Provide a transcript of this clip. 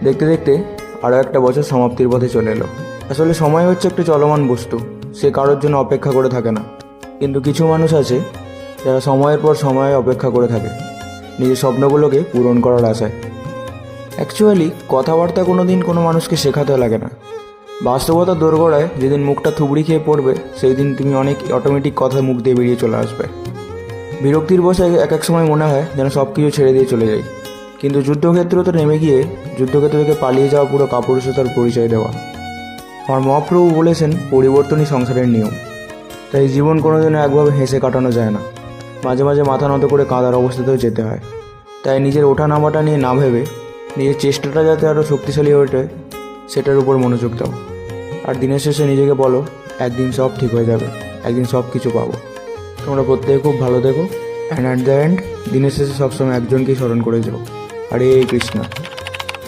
দেখতে দেখতে আরও একটা বছর সমাপ্তির পথে চলে এলো। আসলে সময় হচ্ছে একটা চলমান বস্তু, সে কারোর জন্য অপেক্ষা করে থাকে না। কিন্তু কিছু মানুষ আছে যারা সময়ের পর সময় অপেক্ষা করে থাকে নিজের স্বপ্নগুলোকে পূরণ করার আশায়। অ্যাকচুয়ালি কথাবার্তা কোনো দিন কোনো মানুষকে শেখাতে লাগে না। বাস্তবতার দোরগোড়ায় যেদিন মুখটা থুবড়ি খেয়ে পড়বে সেই দিন তুমি অনেক অটোমেটিক কথা মুখ দিয়ে বেরিয়ে চলে আসবে। বিরক্তির বসায় এক এক সময় মনে হয় যেন সব কিছু ছেড়ে দিয়ে চলে যাই, কিন্তু যুদ্ধক্ষেত্রে নেমে গিয়ে যুদ্ধক্ষেত্র থেকে পালিয়ে যাওয়া পুরো কাপুরুষতার পরিচয় দেওয়া। আমার মহাপ্রভু বলেছেন পরিবর্তনই সংসারের নিয়ম। তাই জীবন কোনোদিনও একভাবে হেসে কাটানো যায় না, মাঝে মাঝে মাথা নত করে কাঁদার অবস্থাতেও যেতে হয়। তাই নিজের ওঠা নামাটা নিয়ে না ভেবে নিজের চেষ্টাটা যাতে আরও শক্তিশালী হয়ে ওঠে সেটার উপর মনোযোগ দাও। আর দিনের শেষে নিজেকে বলো, একদিন সব ঠিক হয়ে যাবে, একদিন সব কিছু পাবো। তোমরা প্রত্যেকে খুব ভালো থেকো, অ্যান্ড অ্যাট দ্য এন্ড দিনের শেষে সবসময় একজনকেই স্মরণ করে যাও, হরে কৃষ্ণ।